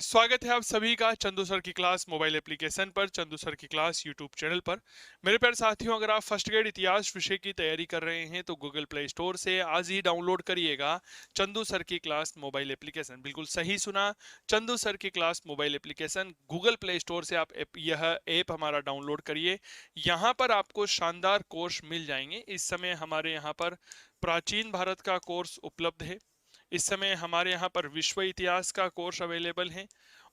चलिए, स्वागत है आप सभी का चंदू सर की क्लास मोबाइल एप्लीकेशन पर, चंदू सर की क्लास यूट्यूब चैनल पर। मेरे प्यारे साथियों, अगर आप फर्स्ट ग्रेड इतिहास विषय की तैयारी कर रहे हैं तो गूगल प्ले स्टोर से आज ही डाउनलोड करिएगा चंदू सर की क्लास मोबाइल एप्लीकेशन। बिल्कुल सही सुना, चंदू सर की class mobile application Google play store से आप यह ऐप हमारा डाउनलोड करिए। यहाँ पर आपको शानदार कोर्स मिल जाएंगे। इस समय हमारे यहाँ पर प्राचीन भारत का कोर्स उपलब्ध है। इस समय हमारे यहाँ पर विश्व इतिहास का कोर्स अवेलेबल है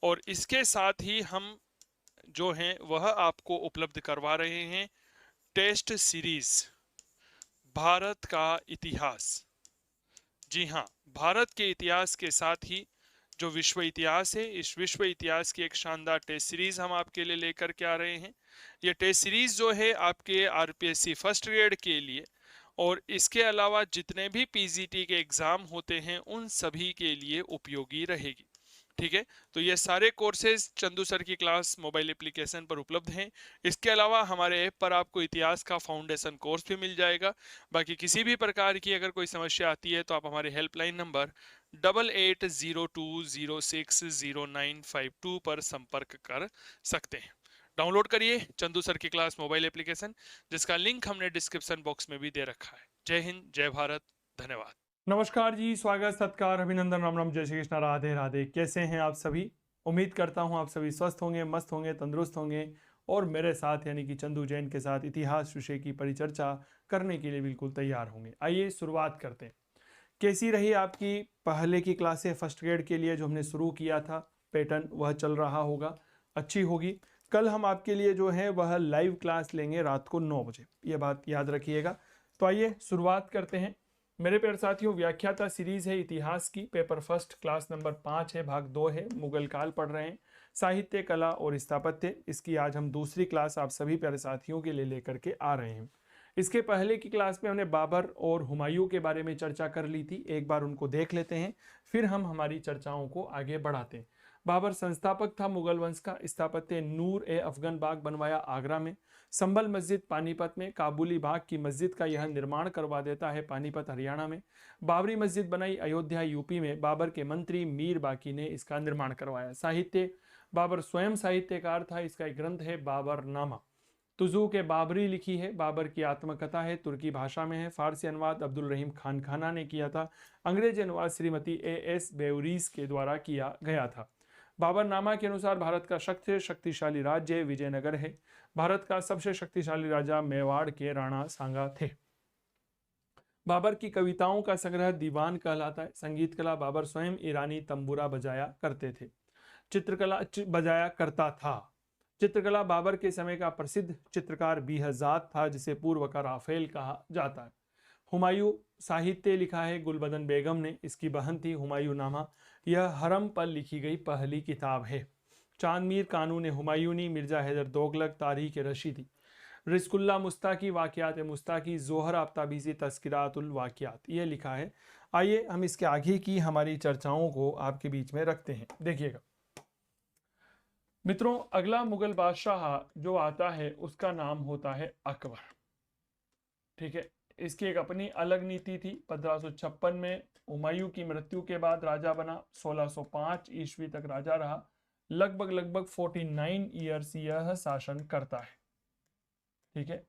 और इसके साथ ही हम जो हैं वह आपको उपलब्ध करवा रहे हैं टेस्ट सीरीज भारत का इतिहास। जी हाँ, भारत के इतिहास के साथ ही जो विश्व इतिहास है, इस विश्व इतिहास की एक शानदार टेस्ट सीरीज हम आपके लिए लेकर के आ रहे हैं। ये टेस्ट सीरीज जो है आपके आरपीएससी फर्स्ट ग्रेड के लिए और इसके अलावा जितने भी पीजीटी के एग्जाम होते हैं उन सभी के लिए उपयोगी रहेगी। ठीक है, तो ये सारे कोर्सेज चंदू सर की क्लास मोबाइल एप्लीकेशन पर उपलब्ध हैं। इसके अलावा हमारे ऐप पर आपको इतिहास का फाउंडेशन कोर्स भी मिल जाएगा। बाकी किसी भी प्रकार की अगर कोई समस्या आती है तो आप हमारे हेल्पलाइन नंबर 8802060952 पर संपर्क कर सकते हैं। डाउनलोड करिए चंदू सर की क्लास मोबाइल एप्लीकेशन, जिसका लिंक हमने डिस्क्रिप्शन बॉक्स में भी दे रखा है। जय हिंद, जय भारत, धन्यवाद। नमस्कार जी, स्वागत, सत्कार, अभिनंदन, राम राम, जय श्री कृष्णा, राधे राधे। कैसे हैं आप सभी? उम्मीद करता हूं आप सभी स्वस्थ होंगे, मस्त होंगे, तंदुरुस्त होंगे और मेरे साथ यानी कि चंदू जैन के साथ इतिहास विषय की परिचर्चा करने के लिए बिल्कुल तैयार होंगे। आइए शुरुआत करते हैं। कैसी रही आपकी पहले की क्लासें फर्स्ट ग्रेड के लिए? जो हमने शुरू किया था पैटर्न वह चल रहा होगा, अच्छी होगी। कल हम आपके लिए जो है वह लाइव क्लास लेंगे रात को 9 बजे, ये बात याद रखिएगा। तो आइए शुरुआत करते हैं। मेरे प्यारे साथियों, व्याख्याता सीरीज है इतिहास की, पेपर फर्स्ट, क्लास नंबर 5 है, भाग 2 है, मुगल काल पढ़ रहे हैं, साहित्य, कला और स्थापत्य। इसकी आज हम दूसरी क्लास आप सभी प्यारे साथियों के लिए लेकर के आ रहे हैं। इसके पहले की क्लास में हमने बाबर और हुमायूं के बारे में चर्चा कर ली थी, एक बार उनको देख लेते हैं, फिर हम हमारी चर्चाओं को आगे बढ़ाते हैं। बाबर संस्थापक था मुगल वंश का। स्थापत्य नूर ए अफगन बाग बनवाया आगरा में, संभल मस्जिद पानीपत में, काबुली बाग की मस्जिद का यह निर्माण करवा देता है पानीपत हरियाणा में, बाबरी मस्जिद बनाई अयोध्या यूपी में, बाबर के मंत्री मीर बाकी ने इसका निर्माण करवाया। साहित्य, बाबर स्वयं साहित्यकार था, इसका एक ग्रंथ है बाबर नामा। तुजू के बाबरी लिखी है, बाबर की आत्मकथा है, तुर्की भाषा में है, फारसी अनुवाद अब्दुल रहीम खान खाना ने किया था, अंग्रेजी अनुवाद श्रीमती एएस बेवरीज के द्वारा किया गया था। बाबरनामा के अनुसार भारत का सबसे शक्तिशाली राज्य विजयनगर है। भारत का सबसे शक्तिशाली राजा मेवाड़ के राणा सांगा थे। बाबर की कविताओं का संग्रह दीवान कहलाता है। संगीत कला, बाबर स्वयं ईरानी तंबूरा बजाया करते थे। चित्रकला बजाया करता था। चित्रकला, बाबर के समय का प्रसिद्ध चित्रकार बिहजाद था, जिसे पूर्व का राफेल कहा जाता है। हुमायूं, साहित्य लिखा है गुलबदन बेगम ने, इसकी बहन थी हुमायूं नामा। यह हरम पर लिखी गई पहली किताब है। चांदमीर कानून हुमायूनी, मिर्जा हैदर दोगलक, तारीख रशीदी, रिस्कुल्ला मुस्ताकी, वाकयात मुस्ताकी, जोहर आफ्ताबीजी, तस्किरातुल वाकयात, ये लिखा है। आइए हम इसके आगे की हमारी चर्चाओं को आपके बीच में रखते हैं। देखिएगा मित्रों, अगला मुगल बादशाह जो आता है उसका नाम होता है अकबर। ठीक है, इसकी एक अपनी अलग नीति थी। 1556 में हुमायूं की मृत्यु के बाद राजा बना, 1605 ईस्वी तक राजा रहा। लगभग 49 ईयर्स यह शासन करता है। ठीक है,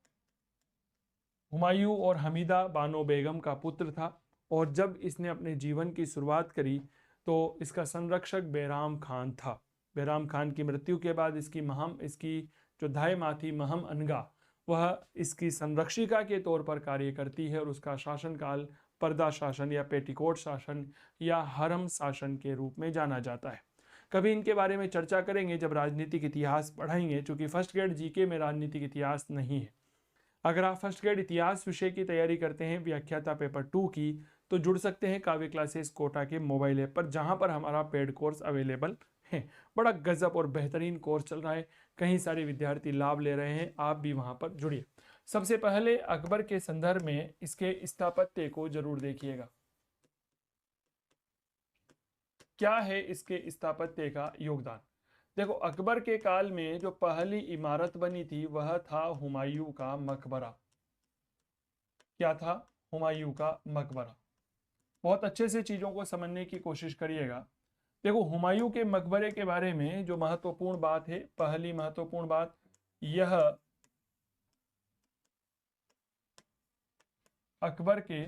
हुमायूं और हमीदा बानो बेगम का पुत्र था और जब इसने अपने जीवन की शुरुआत करी तो इसका संरक्षक बैराम खान था। बैराम खान की मृत्यु के बाद इसकी जो दाई माँ थी महम अनगा, वह इसकी संरक्षिका के तौर पर कार्य करती है और उसका शासनकाल पर्दा शासन या पेटिकोट शासन या हरम शासन के रूप में जाना जाता है। कभी इनके बारे में चर्चा करेंगे जब राजनीतिक इतिहास पढ़ाएंगे, चूंकि फर्स्ट ग्रेड जीके में राजनीतिक इतिहास नहीं है। अगर आप फर्स्ट ग्रेड इतिहास विषय की तैयारी करते हैं व्याख्याता पेपर 2 की, तो जुड़ सकते हैं काव्य क्लासेस कोटा के मोबाइल ऐप पर, जहां पर हमारा पेड कोर्स अवेलेबल है। बड़ा गजब और बेहतरीन कोर्स चल रहा है, कई सारे विद्यार्थी लाभ ले रहे हैं, आप भी वहां पर जुड़िए। सबसे पहले अकबर के संदर्भ में इसके स्थापत्य को जरूर देखिएगा। क्या है इसके स्थापत्य का योगदान? देखो, अकबर के काल में जो पहली इमारत बनी थी वह था हुमायूं का मकबरा। क्या था? हुमायूं का मकबरा। बहुत अच्छे से चीजों को समझने की कोशिश करिएगा। देखो हुमायूं के मकबरे के बारे में जो महत्वपूर्ण बात है, पहली महत्वपूर्ण बात, यह अकबर के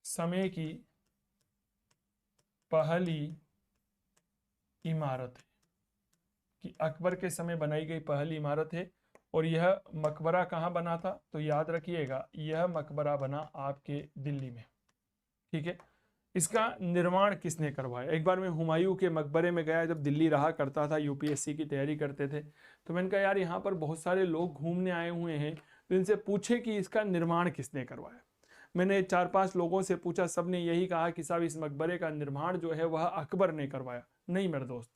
समय की पहली इमारत है, कि अकबर के समय बनाई गई पहली इमारत है। और यह मकबरा कहाँ बना था, तो याद रखिएगा यह मकबरा बना आपके दिल्ली में। ठीक है, इसका निर्माण किसने करवाया? एक बार मैं हुमायूं के मकबरे में गया, जब दिल्ली रहा करता था, यूपीएससी की तैयारी करते थे, तो मैंने कहा यार यहाँ पर बहुत सारे लोग घूमने आए हुए हैं, तो इनसे पूछे कि इसका निर्माण किसने करवाया। मैंने 4-5 लोगों से पूछा, सबने यही कहा कि साहब इस मकबरे का निर्माण जो है वह अकबर ने करवाया। नहीं मेरे दोस्त,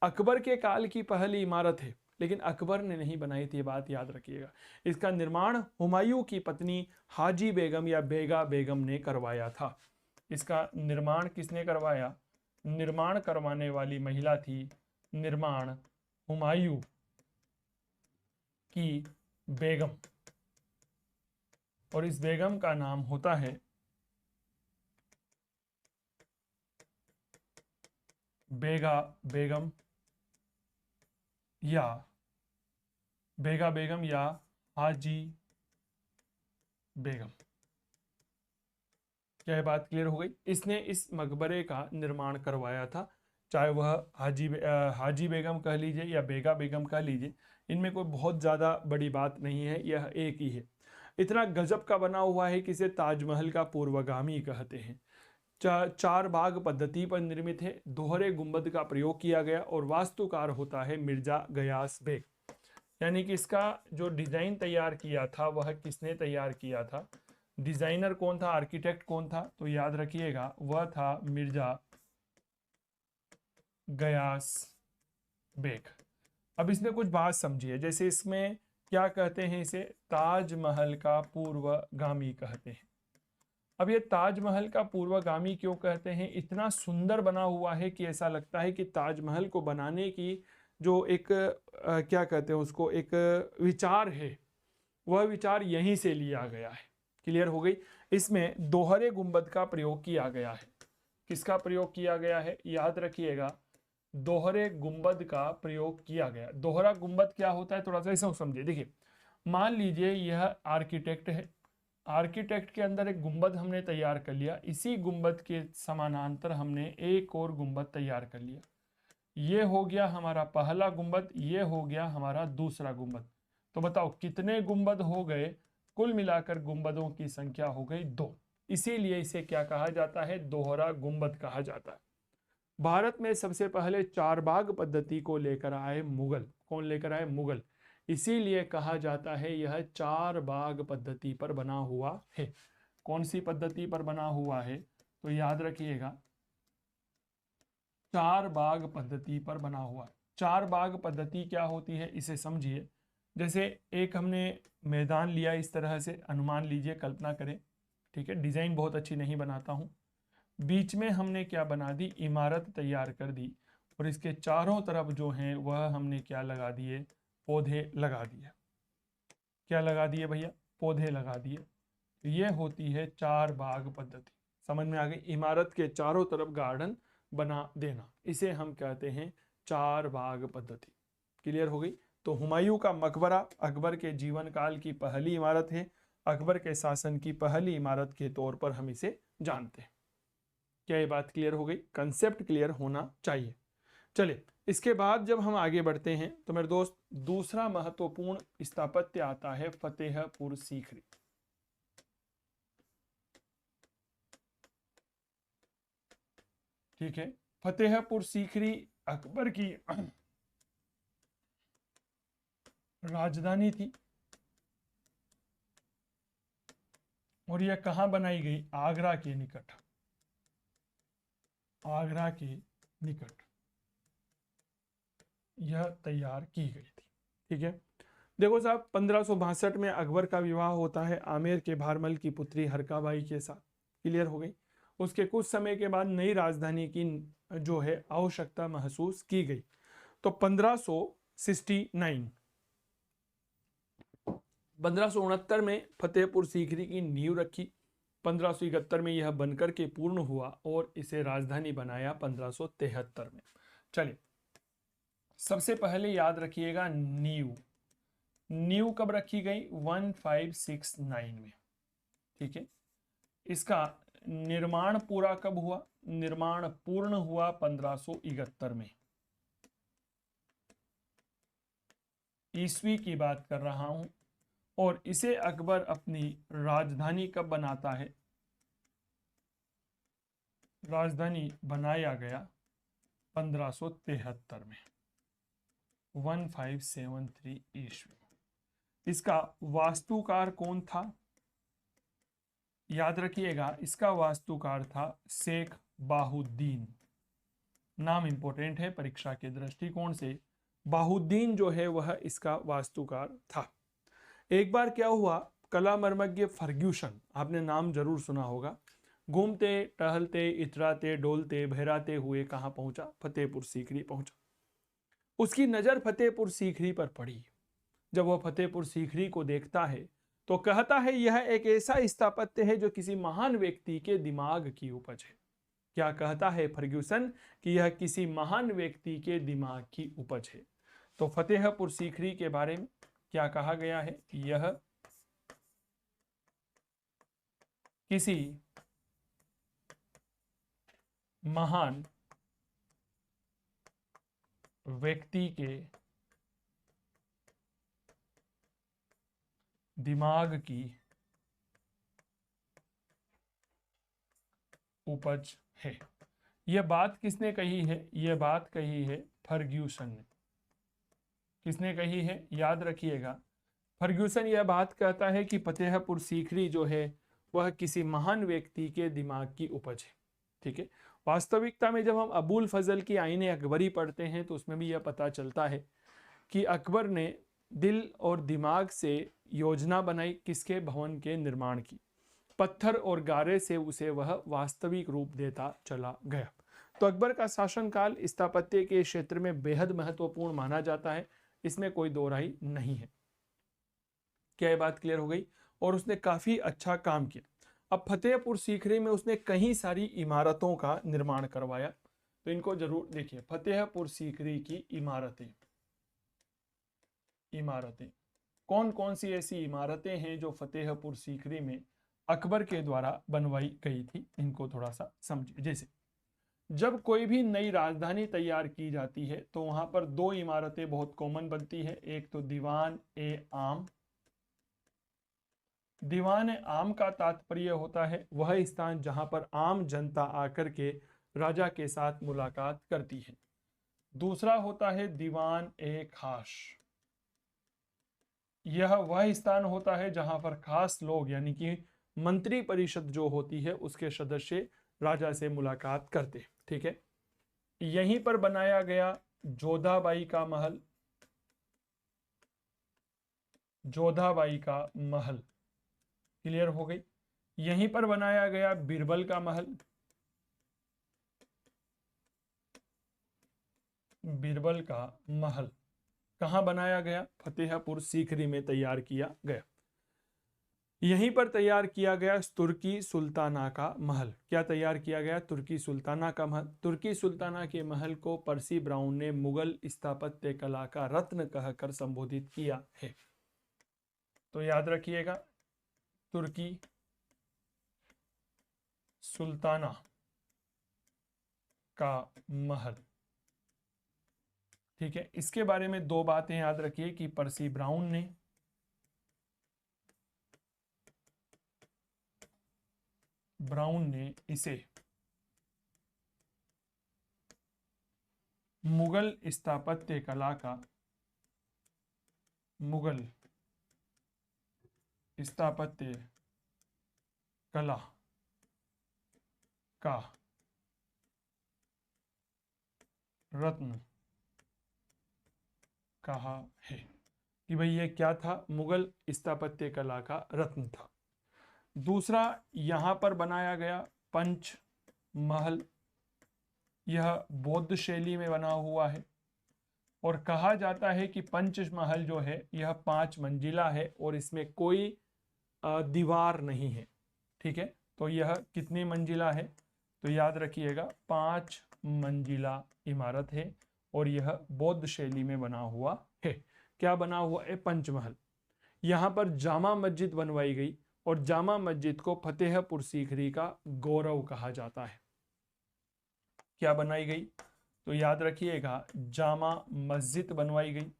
अकबर के काल की पहली इमारत है, लेकिन अकबर ने नहीं बनाई थी, ये बात याद रखिएगा। इसका निर्माण हुमायूं की पत्नी हाजी बेगम या बेगा बेगम ने करवाया था। इसका निर्माण किसने करवाया? निर्माण करवाने वाली महिला थी निर्माण हुमायूं की बेगम, और इस बेगम का नाम होता है बेगा बेगम या बेगा बेगम या हाजी बेगम। क्या बात क्लियर हो गई? इसने इस मकबरे का निर्माण करवाया था, चाहे वह हाजी बेगम कह लीजिए या बेगा बेगम कह लीजिए, इनमें कोई बहुत ज़्यादा बड़ी बात नहीं है, यह एक ही है। इतना गजब का बना हुआ है कि इसे ताजमहल का पूर्वगामी कहते हैं। चार बाग पद्धति पर निर्मित है, दोहरे गुंबद का प्रयोग किया गया और वास्तुकार होता है मिर्जा गयास बेग। यानी कि इसका जो डिजाइन तैयार किया था वह किसने तैयार किया था? डिजाइनर कौन था, आर्किटेक्ट कौन था? तो याद रखिएगा वह था मिर्जा गयास बेग। अब इसमें कुछ बात समझिए, जैसे इसमें क्या कहते हैं, इसे ताजमहल का पूर्वगामी कहते हैं। अब ये ताजमहल का पूर्वगामी क्यों कहते हैं? इतना सुंदर बना हुआ है कि ऐसा लगता है कि ताजमहल को बनाने की जो एक क्या कहते हैं उसको, एक विचार है, वह विचार यहीं से लिया गया है। क्लियर हो गई? इसमें दोहरे गुंबद का प्रयोग किया गया है। किसका प्रयोग किया गया है? याद रखिएगा दोहरे गुंबद का प्रयोग किया गया। दोहरा गुंबद क्या होता है, थोड़ा सा इसे समझिए। देखिए मान लीजिए यह आर्किटेक्ट है, आर्किटेक्ट के अंदर एक गुंबद हमने तैयार कर लिया, इसी गुंबद के समानांतर हमने एक और गुंबद तैयार कर लिया। ये हो गया हमारा पहला गुंबद, ये हो गया हमारा दूसरा गुंबद। तो बताओ कितने गुंबद हो गए? कुल मिलाकर गुंबदों की संख्या हो गई 2। इसीलिए इसे क्या कहा जाता है? दोहरा गुंबद कहा जाता है। भारत में सबसे पहले चार बाग पद्धति को लेकर आए मुगल। कौन लेकर आए? मुगल। इसीलिए कहा जाता है यह चार बाग पद्धति पर बना हुआ है। कौन सी पद्धति पर बना हुआ है? तो याद रखिएगा चार बाग पद्धति पर बना हुआ है। चार बाग पद्धति क्या होती है इसे समझिए। जैसे एक हमने मैदान लिया, इस तरह से अनुमान लीजिए, कल्पना करें, ठीक है, डिजाइन बहुत अच्छी नहीं बनाता हूं। बीच में हमने क्या बना दी? इमारत तैयार कर दी, और इसके चारों तरफ जो हैं वह हमने क्या लगा दिए? पौधे लगा दिए। क्या लगा दिए भैया? पौधे लगा दिए। ये होती है चार बाग पद्धति। समझ में आ गई? इमारत के चारों तरफ गार्डन बना देना, इसे हम कहते हैं चार बाग पद्धति। क्लियर हो गई? तो हुमायूं का मकबरा अकबर के जीवन काल की पहली इमारत है, अकबर के शासन की पहली इमारत के तौर पर हम इसे जानते हैं। क्या ये बात क्लियर हो गई? कंसेप्ट क्लियर होना चाहिए। चलिए इसके बाद जब हम आगे बढ़ते हैं तो मेरे दोस्त दूसरा महत्वपूर्ण स्थापत्य आता है फतेहपुर सीकरी। ठीक है, फतेहपुर सीकरी अकबर की राजधानी थी, और यह कहां बनाई गई? आगरा के निकट। आगरा के निकट यह तैयार की गई थी। ठीक है, देखो साहब 1562 में अकबर का विवाह होता है आमेर के भारमल की पुत्री हरकाबाई के साथ। क्लियर हो गई? उसके कुछ समय के बाद नई राजधानी की जो है आवश्यकता महसूस की गई। तो 1569 में फतेहपुर सीकरी की नींव रखी। 1571 में यह बनकर के पूर्ण हुआ और इसे राजधानी बनाया 1573 में। चलिए, सबसे पहले याद रखिएगा नींव कब रखी गई? 1569 में। ठीक है, इसका निर्माण पूरा कब हुआ? निर्माण पूर्ण हुआ 1571 में। ईस्वी की बात कर रहा हूं। और इसे अकबर अपनी राजधानी कब बनाता है? राजधानी बनाया गया 1573 में, 1573 ईस्वी। इसका वास्तुकार कौन था? याद रखिएगा, इसका वास्तुकार था शेख बाहुद्दीन। नाम इंपॉर्टेंट है परीक्षा के दृष्टिकोण से। बाहुद्दीन जो है वह इसका वास्तुकार था। एक बार क्या हुआ, कला मर्मज्ञ फर्ग्यूसन, आपने नाम जरूर सुना होगा, घूमते टहलते इतराते डोलते बहराते हुए कहाँ पहुंचा? फतेहपुर सीकरी पहुंचा। उसकी नजर फतेहपुर सीकरी पर पड़ी। जब वह फतेहपुर सीकरी को देखता है तो कहता है यह एक ऐसा स्थापत्य है जो किसी महान व्यक्ति के दिमाग की उपज है। क्या कहता है फर्ग्यूसन? कि यह किसी महान व्यक्ति के दिमाग की उपज है। तो फतेहपुर सीकरी के बारे में क्या कहा गया है? यह किसी महान व्यक्ति के दिमाग की उपज है। यह बात किसने कही है? यह बात कही है फर्ग्यूसन ने। किसने कही है? याद रखिएगा, फर्ग्यूसन यह बात कहता है कि फतेहपुर सीकरी जो है वह किसी महान व्यक्ति के दिमाग की उपज है। ठीक है, वास्तविकता में जब हम अबुल फजल की आईने अकबरी पढ़ते हैं तो उसमें भी यह पता चलता है कि अकबर ने दिल और दिमाग से योजना बनाई किसके? भवन के निर्माण की। पत्थर और गारे से उसे वह वास्तविक रूप देता चला गया। तो अकबर का शासनकाल स्थापत्य के क्षेत्र में बेहद महत्वपूर्ण माना जाता है, इसमें कोई दो राय नहीं है। क्या ये बात क्लियर हो गई? और उसने काफी अच्छा काम किया। अब फतेहपुर सीकरी में उसने कई सारी इमारतों का निर्माण करवाया, तो इनको जरूर देखिए। फतेहपुर सीकरी की इमारतें कौन कौन सी ऐसी इमारतें हैं जो फतेहपुर सीकरी में अकबर के द्वारा बनवाई गई थी, इनको थोड़ा सा समझिए। जैसे जब कोई भी नई राजधानी तैयार की जाती है तो वहां पर दो इमारतें बहुत कॉमन बनती है। एक तो दीवान ए आम। दीवान ए आम का तात्पर्य होता है वह स्थान जहां पर आम जनता आकर के राजा के साथ मुलाकात करती है। दूसरा होता है दीवान ए खास। यह वह स्थान होता है जहां पर खास लोग यानी कि मंत्री परिषद जो होती है उसके सदस्य राजा से मुलाकात करते हैं। ठीक है, यहीं पर बनाया गया जोधाबाई का महल। जोधाबाई का महल क्लियर हो गई। यहीं पर बनाया गया बीरबल का महल। बीरबल का महल कहां बनाया गया? फतेहपुर सीकरी में तैयार किया गया। यहीं पर तैयार किया गया तुर्की सुल्ताना का महल। क्या तैयार किया गया? तुर्की सुल्ताना का महल। तुर्की सुल्ताना के महल को पर्सी ब्राउन ने मुगल स्थापत्य कला का रत्न कहकर संबोधित किया है। तो याद रखिएगा, तुर्की सुल्ताना का महल। ठीक है, इसके बारे में दो बातें याद रखिए कि पर्सी ब्राउन ने इसे मुगल स्थापत्य कला का रत्न कहा है कि भाई ये क्या था? मुगल स्थापत्य कला का रत्न था। दूसरा, यहां पर बनाया गया पंच महल। यह बौद्ध शैली में बना हुआ है और कहा जाता है कि पंच महल जो है यह 5 मंजिला है और इसमें कोई दीवार नहीं है। ठीक है, तो यह कितनी मंजिला है? तो याद रखिएगा 5 मंजिला इमारत है और यह बौद्ध शैली में बना हुआ है। क्या बना हुआ है? पंचमहल। यहाँ पर जामा मस्जिद बनवाई गई और जामा मस्जिद को फतेहपुर सीकरी का गौरव कहा जाता है। क्या बनाई गई? तो याद रखिएगा जामा मस्जिद बनवाई गई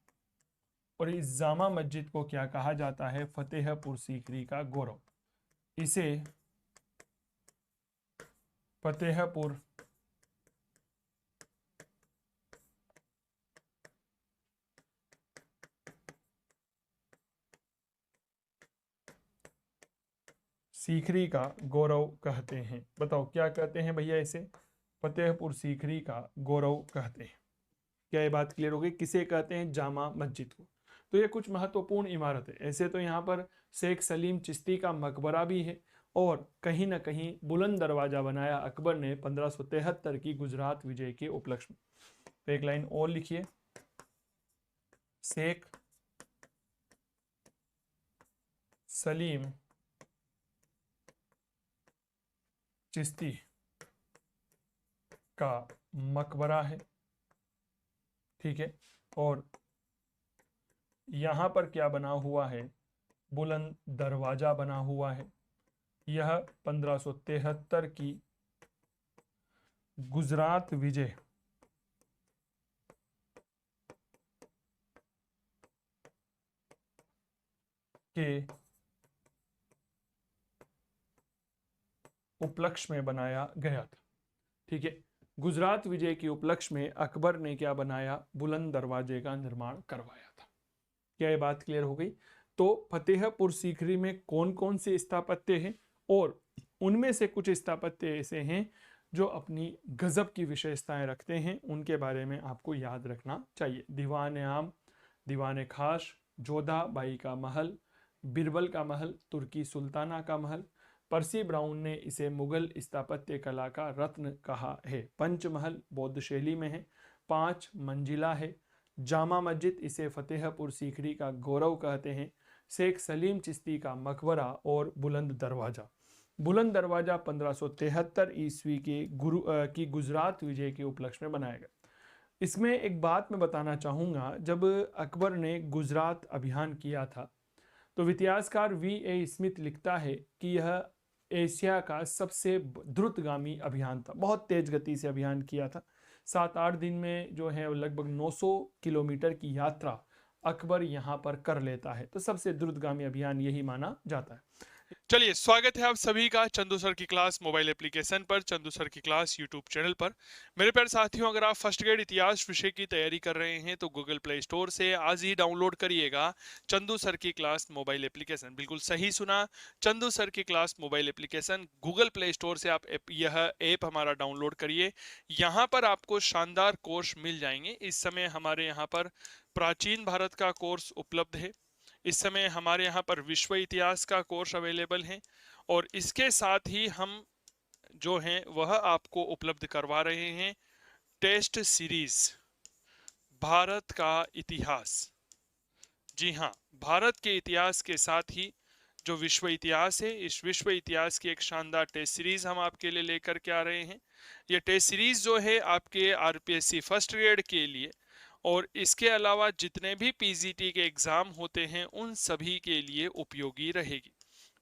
और इस जामा मस्जिद को क्या कहा जाता है? फतेहपुर सीकरी का गौरव। इसे फतेहपुर सीकरी का गौरव कहते हैं। बताओ क्या कहते हैं भैया इसे? फतेहपुर सीकरी का गौरव कहते हैं। क्या ये बात क्लियर हो गई? किसे कहते हैं? जामा मस्जिद को। तो ये कुछ महत्वपूर्ण इमारत है। ऐसे तो यहाँ पर शेख सलीम चिश्ती का मकबरा भी है और कहीं ना कहीं बुलंद दरवाजा बनाया अकबर ने 1573 की गुजरात विजय के उपलक्ष्य में। तो एक लाइन और लिखिए, शेख सलीम चिश्ती का मकबरा है, ठीक है। और यहां पर क्या बना हुआ है? बुलंद दरवाजा बना हुआ है। यह 1573 की गुजरात विजय के उपलक्ष्य में बनाया गया था, ठीक है। गुजरात विजय के उपलक्ष्य में अकबर ने क्या बनाया? बुलंद दरवाजे का निर्माण करवाया था। क्या ये बात क्लियर हो गई? तो फतेहपुर सीकरी में कौन कौन से स्थापत्य हैं और उनमें से कुछ स्थापत्य ऐसे हैं जो अपनी गजब की विशेषताएं रखते हैं, उनके बारे में आपको याद रखना चाहिए। दीवान आम, दीवान खास, जोधा बाई का महल, बिरबल का महल, तुर्की सुल्ताना का महल। पर्सी ब्राउन ने इसे मुगल स्थापत्य कला का रत्न कहा है। पंचमहल बौद्ध शैली में है, 5 मंजिला है। जामा मस्जिद, इसे फतेहपुर सीकरी का गौरव कहते हैं। शेख सलीम चिश्ती का मकबरा और बुलंद दरवाजा। बुलंद दरवाजा 1573 ईस्वी के की गुजरात विजय के उपलक्ष्य में बनाया गया। इसमें एक बात मैं बताना चाहूँगा, जब अकबर ने गुजरात अभियान किया था तो इतिहासकार V.A. स्मिथ लिखता है कि यह एशिया का सबसे द्रुतगामी अभियान था। बहुत तेज गति से अभियान किया था। 7-8 दिन में जो है लगभग 900 किलोमीटर की यात्रा अकबर यहाँ पर कर लेता है। तो सबसे द्रुतगामी अभियान यही माना जाता है। चलिए, स्वागत है आप सभी का चंदू सर की क्लास मोबाइल एप्लीकेशन पर, चंदू सर की क्लास यूट्यूब चैनल पर। मेरे प्यारे साथियों, अगर आप फर्स्ट ग्रेड इतिहास विषय की तैयारी कर रहे हैं तो गूगल प्ले स्टोर से आज ही डाउनलोड करिएगा चंदू सर की क्लास मोबाइल एप्लीकेशन। बिल्कुल सही सुना, चंदू सर की class mobile application. Google play store से आप यह ऐप हमारा डाउनलोड करिए। यहाँ पर आपको शानदार कोर्स मिल जाएंगे। इस समय हमारे यहाँ पर प्राचीन भारत का कोर्स उपलब्ध है। इस समय हमारे यहाँ पर विश्व इतिहास का कोर्स अवेलेबल है और इसके साथ ही हम जो हैं वह आपको उपलब्ध करवा रहे हैं टेस्ट सीरीज भारत का इतिहास। जी हाँ, भारत के इतिहास के साथ ही जो विश्व इतिहास है, इस विश्व इतिहास की एक शानदार टेस्ट सीरीज हम आपके लिए लेकर के आ रहे हैं। यह टेस्ट सीरीज जो है आपके आरपीएससी फर्स्ट ग्रेड के लिए और इसके अलावा जितने भी पीजीटी के एग्जाम होते हैं उन सभी के लिए उपयोगी रहेगी,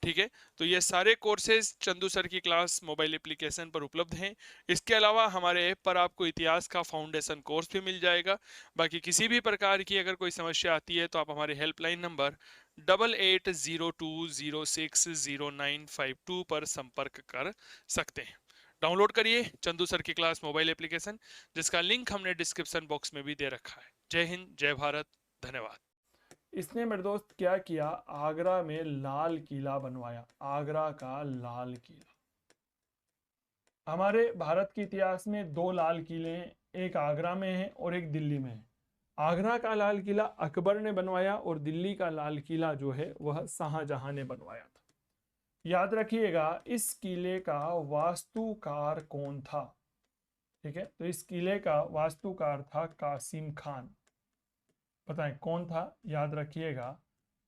ठीक है। तो ये सारे कोर्सेज चंदू सर की क्लास मोबाइल एप्लीकेशन पर उपलब्ध हैं। इसके अलावा हमारे ऐप पर आपको इतिहास का फाउंडेशन कोर्स भी मिल जाएगा। बाकी किसी भी प्रकार की अगर कोई समस्या आती है तो आप हमारे हेल्पलाइन नंबर 8802060952 पर संपर्क कर सकते हैं। डाउनलोड करिए चंदू सर की क्लास मोबाइल एप्लीकेशन, जिसका लिंक हमने डिस्क्रिप्शन बॉक्स में भी दे रखा है। जय हिंद, जय भारत, धन्यवाद। इसने मेरे दोस्त क्या किया? आगरा में लाल किला बनवाया। आगरा का लाल किला। हमारे भारत के इतिहास में 2 लाल किले हैं, एक आगरा में है और एक दिल्ली में है। आगरा का लाल किला अकबर ने बनवाया और दिल्ली का लाल किला जो है वह शाहजहां ने बनवाया था। याद रखिएगा, इस किले का वास्तुकार कौन था? ठीक है, तो इस किले का वास्तुकार था कासिम खान। बताएं कौन था? याद रखिएगा,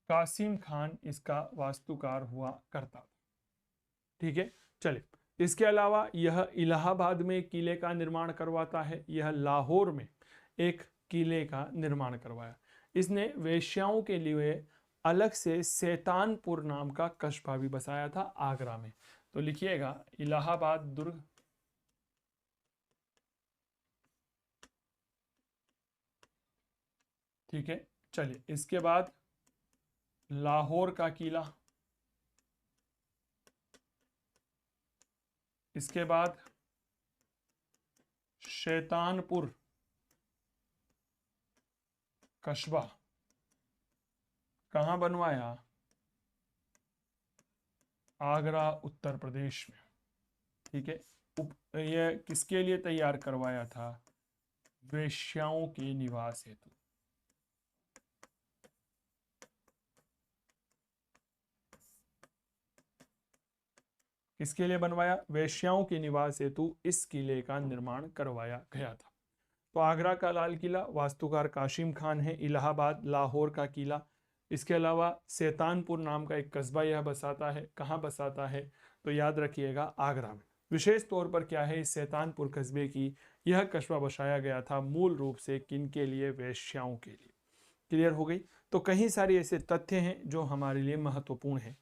कासिम खान इसका वास्तुकार हुआ करता था, ठीक है। चलिए, इसके अलावा यह इलाहाबाद में किले का निर्माण करवाता है, यह लाहौर में एक किले का निर्माण करवाया। इसने वेश्याओं के लिए अलग से शैतानपुर नाम का कस्बा भी बसाया था आगरा में। तो लिखिएगा इलाहाबाद दुर्ग, ठीक है। चलिए, इसके बाद लाहौर का किला, इसके बाद शैतानपुर कस्बा कहाँ बनवाया? आगरा उत्तर प्रदेश में, ठीक है। यह किसके लिए तैयार करवाया था? वेश्याओं के निवास हेतु। किसके लिए बनवाया? वेश्याओं के निवास हेतु इस किले का निर्माण करवाया गया था। तो आगरा का लाल किला वास्तुकार काशिम खान है। इलाहाबाद, लाहौर का किला, इसके अलावा शैतानपुर नाम का एक कस्बा यह बसाता है। कहाँ बसाता है? तो याद रखिएगा आगरा में। विशेष तौर पर क्या है इस शैतानपुर कस्बे की? यह कस्बा बसाया गया था मूल रूप से किनके लिए? वेश्याओं के लिए। क्लियर हो गई? तो कई सारे ऐसे तथ्य हैं जो हमारे लिए महत्वपूर्ण हैं।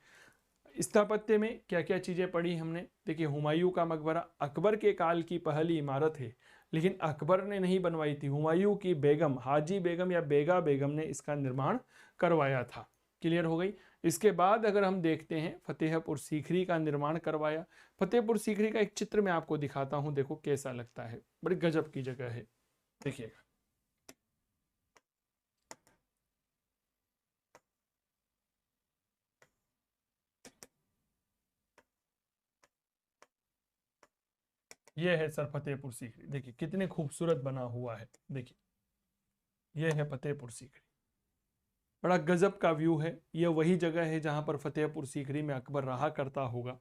स्थापत्य में क्या क्या चीजें पढ़ी हमने? देखिए, हुमायूं का मकबरा अकबर के काल की पहली इमारत है, लेकिन अकबर ने नहीं बनवाई थी, हुमायूं की बेगम हाजी बेगम या बेगा बेगम ने इसका निर्माण करवाया था। क्लियर हो गई? इसके बाद अगर हम देखते हैं फतेहपुर सीकरी का निर्माण करवाया। फतेहपुर सीकरी का एक चित्र मैं आपको दिखाता हूं, देखो कैसा लगता है, बड़ी गजब की जगह है, देखिएगा। यह है सर फतेहपुर सीकरी, देखिए कितने खूबसूरत बना हुआ है। देखिए यह है फतेहपुर सीकरी, बड़ा गजब का व्यू है। यह वही जगह है जहां पर फतेहपुर सीकरी में अकबर रहा करता होगा।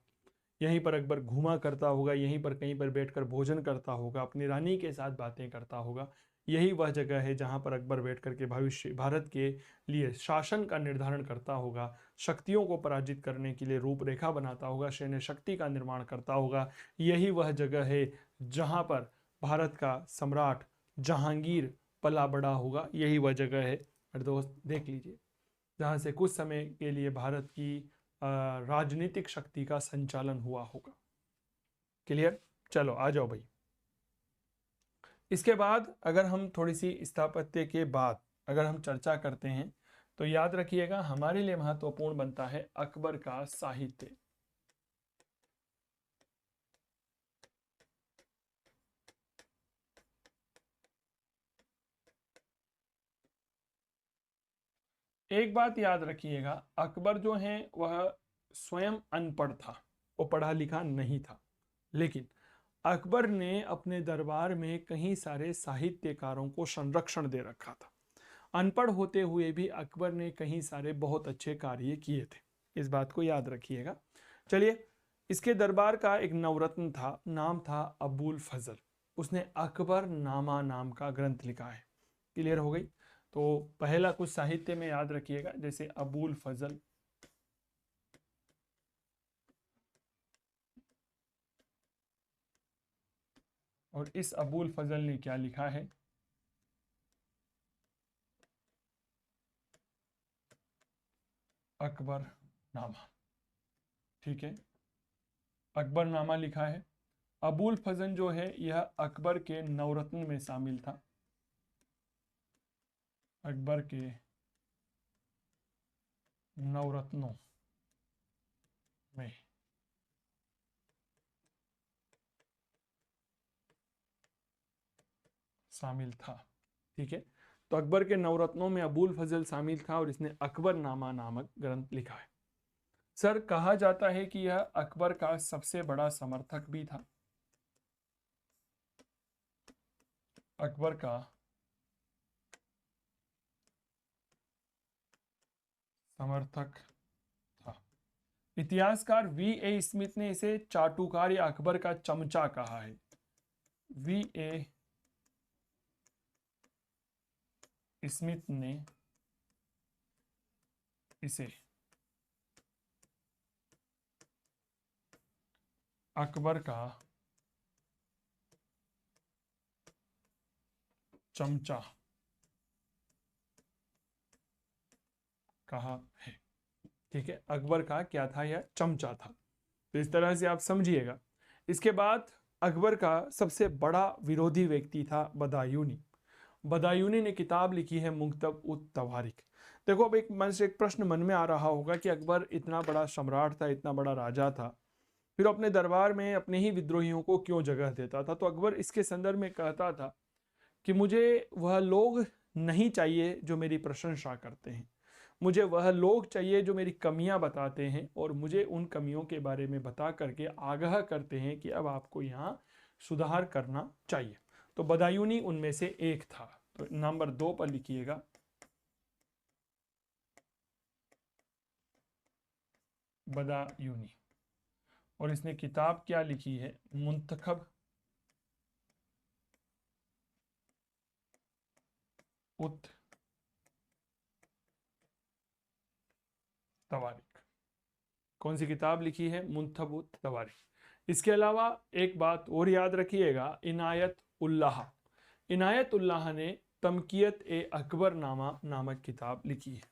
यहीं पर अकबर घूमा करता होगा, यहीं पर कहीं पर बैठकर भोजन करता होगा, अपनी रानी के साथ बातें करता होगा। यही वह जगह है जहां पर अकबर बैठ करके भविष्य भारत के लिए शासन का निर्धारण करता होगा, शक्तियों को पराजित करने के लिए रूपरेखा बनाता होगा, सैन्य शक्ति का निर्माण करता होगा। यही वह जगह है जहां पर भारत का सम्राट जहांगीर पला बड़ा होगा। यही वह जगह है मेरे दोस्त, देख लीजिए, जहां से कुछ समय के लिए भारत की राजनीतिक शक्ति का संचालन हुआ होगा। क्लियर? चलो आ जाओ भाई। इसके बाद अगर हम थोड़ी सी स्थापत्य के बाद अगर हम चर्चा करते हैं तो याद रखिएगा हमारे लिए महत्वपूर्ण बनता है अकबर का साहित्य। एक बात याद रखिएगा, अकबर जो है वह स्वयं अनपढ़ था, वो पढ़ा लिखा नहीं था, लेकिन अकबर ने अपने दरबार में कई सारे साहित्यकारों को संरक्षण दे रखा था। अनपढ़ होते हुए भी अकबर ने कई सारे बहुत अच्छे कार्य किए थे, इस बात को याद रखिएगा। चलिए, इसके दरबार का एक नवरत्न था, नाम था अबुल फजल। उसने अकबर नामा नाम का ग्रंथ लिखा है। क्लियर हो गई? तो पहला कुछ साहित्य में याद रखिएगा, जैसे अबुल फजल, और इस अबुल फजल ने क्या लिखा है? अकबर नामा, ठीक है, अकबर नामा लिखा है। अबुल फजल जो है यह अकबर के नवरत्न में शामिल था, अकबर के नवरत्नों में शामिल था, ठीक है। तो अकबर के नवरत्नों में अबुल फजल शामिल था और इसने अकबर नामा नामक ग्रंथ लिखा है। सर, कहा जाता है कि यह अकबर का सबसे बड़ा समर्थक भी था, अकबर का समर्थक था। इतिहासकार V.A. स्मिथ ने इसे चाटुकार या अकबर का चमचा कहा है। V.A. स्मिथ ने इसे अकबर का चमचा कहा है। ठीक है, अकबर का क्या था, यह चमचा था। तो इस तरह से आप समझिएगा। इसके बाद अकबर का सबसे बड़ा विरोधी व्यक्ति था बदायूनी। बदायूनी ने किताब लिखी है मुक्तब उत तवारिक। देखो, अब एक मन से एक प्रश्न मन में आ रहा होगा कि अकबर इतना बड़ा सम्राट था, इतना बड़ा राजा था, फिर अपने दरबार में अपने ही विद्रोहियों को क्यों जगह देता था। तो अकबर इसके संदर्भ में कहता था कि मुझे वह लोग नहीं चाहिए जो मेरी प्रशंसा करते हैं, मुझे वह लोग चाहिए जो मेरी कमियां बताते हैं और मुझे उन कमियों के बारे में बता करके आगाह करते हैं कि अब आपको यहाँ सुधार करना चाहिए। तो बदायूनी उनमें से एक था। तो नंबर 2 पर लिखिएगा, बदायूनी। और इसने किताब क्या लिखी है, मुंतखब उत तवारिक। कौन सी किताब लिखी है, मुंतखब उत तवारिक। इसके अलावा एक बात और याद रखिएगा, इनायत उल्लाह। इनायत उल्लाह ने तमकियत ए अकबर नामा नामक किताब लिखी है।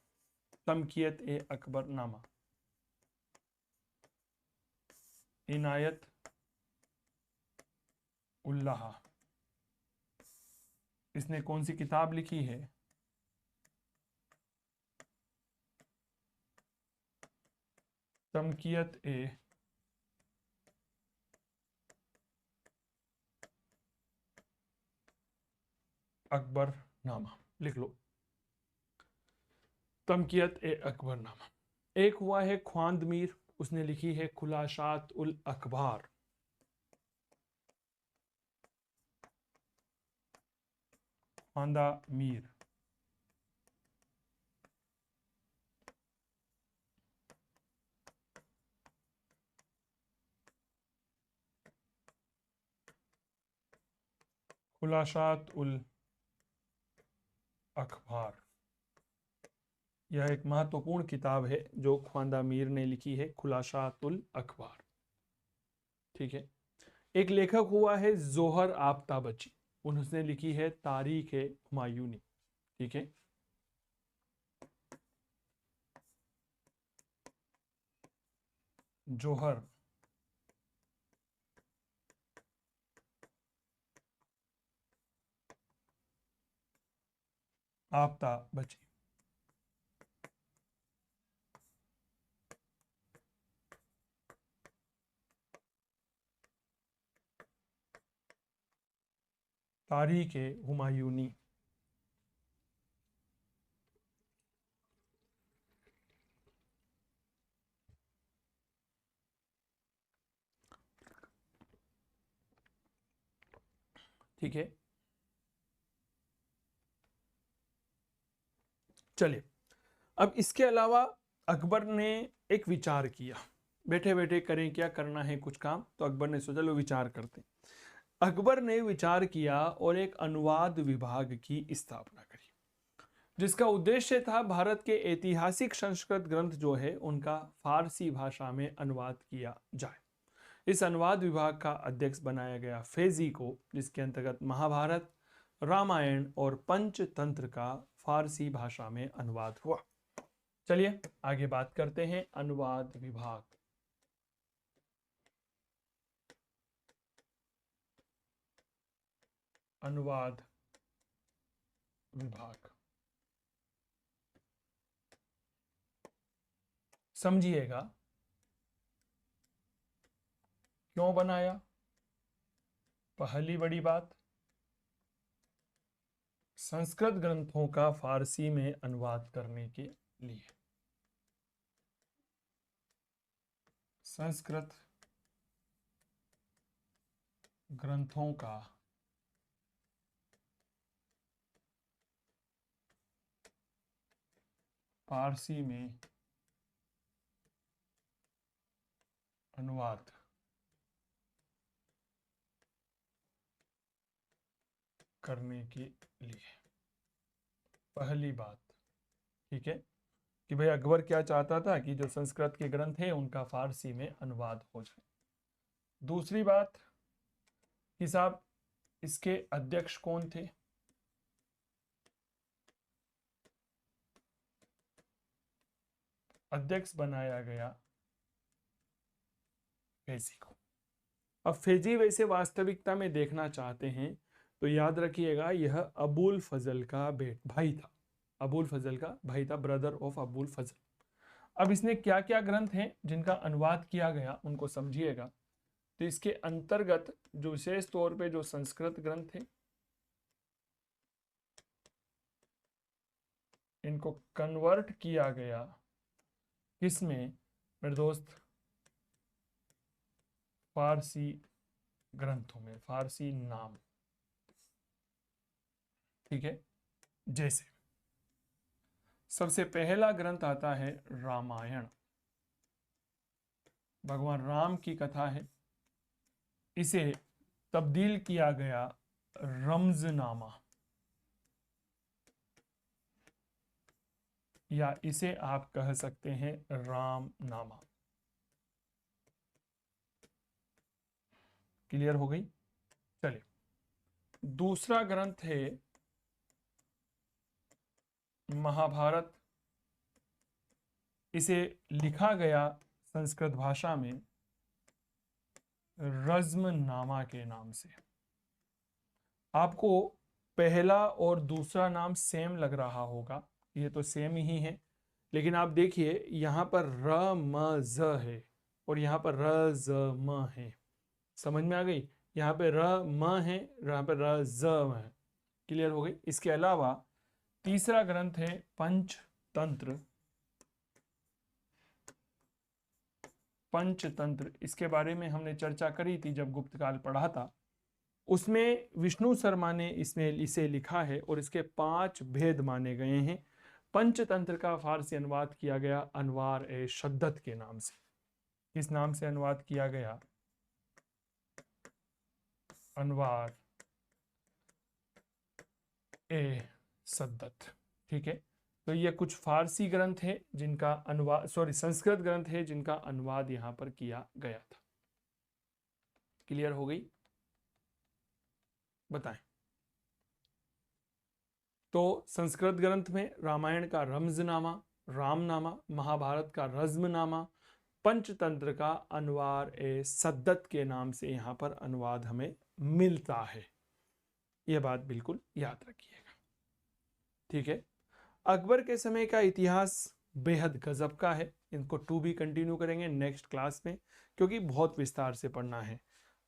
तमकियत ए अकबर नामा, इनायत उल्लाह, इसने कौन सी किताब लिखी है, तमकियत ए अकबर नामा। लिख लो, तमकियत ए अकबर नामा। एक हुआ है ख्वांद मीर, उसने लिखी है खुलाशात उल अखबार। ख्वांदा मीर, खुलाशात उल अखबार। यह एक महत्वपूर्ण किताब है जो ख्वांदा मीर ने लिखी है, खुलाशात उल अखबार। ठीक है। एक लेखक हुआ है जोहर आफ्ताबची, उन्होंने लिखी है तारीख हुमायूनी। ठीक है। जोहर आफ्ताबची। तारीख हुमायूनी। ठीक है। चलिए, अब इसके अलावा अकबर ने एक विचार किया, बैठे बैठे करें क्या, करना है कुछ काम, तो अकबर ने सोचा लो विचार करते। अकबर ने विचार किया और एक अनुवाद विभाग की स्थापना करी, जिसका उद्देश्य था भारत के ऐतिहासिक संस्कृत ग्रंथ जो है उनका फारसी भाषा में अनुवाद किया जाए। इस अनुवाद विभाग का अध्यक्ष बनाया गया फैजी को, जिसके अंतर्गत महाभारत, रामायण और पंचतंत्र का फारसी भाषा में अनुवाद हुआ। चलिए आगे बात करते हैं, अनुवाद विभाग। अनुवाद विभाग समझिएगा क्यों बनाया। पहली बड़ी बात, संस्कृत ग्रंथों का फारसी में अनुवाद करने के लिए। संस्कृत ग्रंथों का फारसी में अनुवाद करने के लिए। पहली बात, ठीक है, कि भाई अकबर क्या चाहता था कि जो संस्कृत के ग्रंथ हैं उनका फारसी में अनुवाद हो जाए। दूसरी बात कि साहब इसके अध्यक्ष कौन थे? अध्यक्ष बनाया गया फेजी को। अब फेजी वैसे वास्तविकता में देखना चाहते हैं तो याद रखिएगा यह अबुल फजल का भाई था। अबुल फजल का भाई था, ब्रदर ऑफ अबुल फजल। अब इसने क्या क्या ग्रंथ हैं जिनका अनुवाद किया गया उनको समझिएगा। तो इसके अंतर्गत जो विशेष तौर पे जो संस्कृत ग्रंथ थे इनको कन्वर्ट किया गया किसमें मेरे दोस्त? फारसी ग्रंथों में, फारसी नाम। ठीक है, जैसे सबसे पहला ग्रंथ आता है रामायण, भगवान राम की कथा है। इसे तब्दील किया गया रमजनामा, या इसे आप कह सकते हैं रामनामा। क्लियर हो गई? चलिए, दूसरा ग्रंथ है महाभारत। इसे लिखा गया संस्कृत भाषा में रज्मनामा के नाम से। आपको पहला और दूसरा नाम सेम लग रहा होगा, ये तो सेम ही है, लेकिन आप देखिए यहां पर र म ज है और यहां पर र ज म है। समझ में आ गई? यहाँ पे र म है, यहाँ पे र ज है। क्लियर हो गई? इसके अलावा तीसरा ग्रंथ है पंचतंत्र। पंचतंत्र, इसके बारे में हमने चर्चा करी थी जब गुप्तकाल पढ़ा था। उसमें विष्णु शर्मा ने इसमें इसे लिखा है और इसके 5 भेद माने गए हैं। पंचतंत्र का फारसी अनुवाद किया गया अनवार ए शद्दत के नाम से। किस नाम से अनुवाद किया गया? अनवार ए सद्दत। ठीक है, तो ये कुछ फारसी ग्रंथ है जिनका अनुवाद, संस्कृत ग्रंथ है जिनका अनुवाद यहां पर किया गया था। क्लियर हो गई? बताएं। तो संस्कृत ग्रंथ में रामायण का रमजनामा, रामनामा, महाभारत का रज्मनामा, पंचतंत्र का अनवार ए सद्दत के नाम से यहां पर अनुवाद हमें मिलता है। यह बात बिल्कुल याद रखिएगा। ठीक है, अकबर के समय का इतिहास बेहद गजब का है। इनको टू भी कंटिन्यू करेंगे नेक्स्ट क्लास में, क्योंकि बहुत विस्तार से पढ़ना है।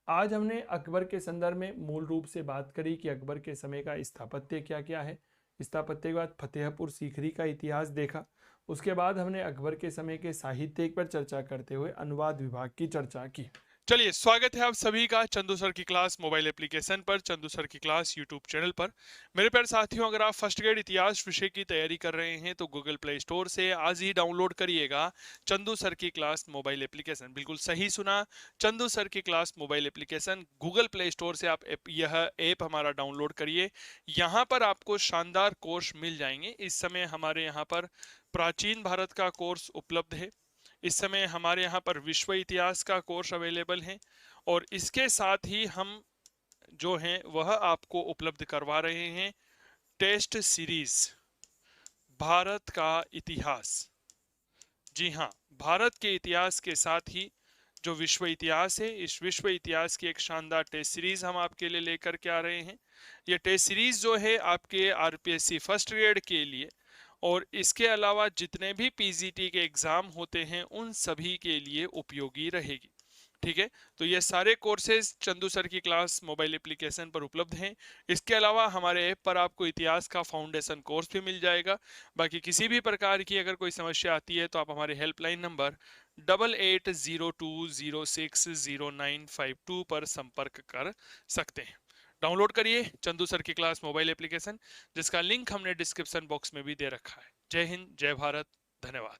आज हमने अकबर के संदर्भ में मूल रूप से बात करी कि अकबर के समय का स्थापत्य क्या क्या है। स्थापत्य के बाद फतेहपुर सीकरी का इतिहास देखा। उसके बाद हमने अकबर के समय के साहित्य पर चर्चा करते हुए अनुवाद विभाग की चर्चा की। चलिए, स्वागत है आप सभी का चंदू सर की क्लास मोबाइल एप्लीकेशन पर, चंदू सर की क्लास यूट्यूब चैनल पर। मेरे प्यारे साथियों, अगर आप फर्स्ट ग्रेड इतिहास विषय की तैयारी कर रहे हैं तो गूगल प्ले स्टोर से आज ही डाउनलोड करिएगा चंदू सर की क्लास मोबाइल एप्लीकेशन। बिल्कुल सही सुना, चंदू सर की class mobile application. Google play store से आप यह ऐप हमारा डाउनलोड करिए। यहाँ पर आपको शानदार कोर्स मिल जाएंगे। इस समय हमारे यहाँ पर प्राचीन भारत का कोर्स उपलब्ध है। इस समय हमारे यहाँ पर विश्व इतिहास का कोर्स अवेलेबल है, और इसके साथ ही हम जो हैं वह आपको उपलब्ध करवा रहे हैं टेस्ट सीरीज भारत का इतिहास। जी हाँ, भारत के इतिहास के साथ ही जो विश्व इतिहास है, इस विश्व इतिहास की एक शानदार टेस्ट सीरीज हम आपके लिए लेकर के आ रहे हैं। यह टेस्ट सीरीज जो है आपके आरपीएससी फर्स्ट ग्रेड के लिए और इसके अलावा जितने भी पीजीटी के एग्जाम होते हैं उन सभी के लिए उपयोगी रहेगी। ठीक है, तो ये सारे कोर्सेज चंदू सर की क्लास मोबाइल एप्लीकेशन पर उपलब्ध हैं। इसके अलावा हमारे ऐप पर आपको इतिहास का फाउंडेशन कोर्स भी मिल जाएगा। बाकी किसी भी प्रकार की अगर कोई समस्या आती है तो आप हमारे हेल्पलाइन नंबर 8802060952 पर संपर्क कर सकते हैं। डाउनलोड करिए चंदू सर की क्लास मोबाइल एप्लीकेशन, जिसका लिंक हमने डिस्क्रिप्शन बॉक्स में भी दे रखा है। जय हिंद, जय भारत, धन्यवाद।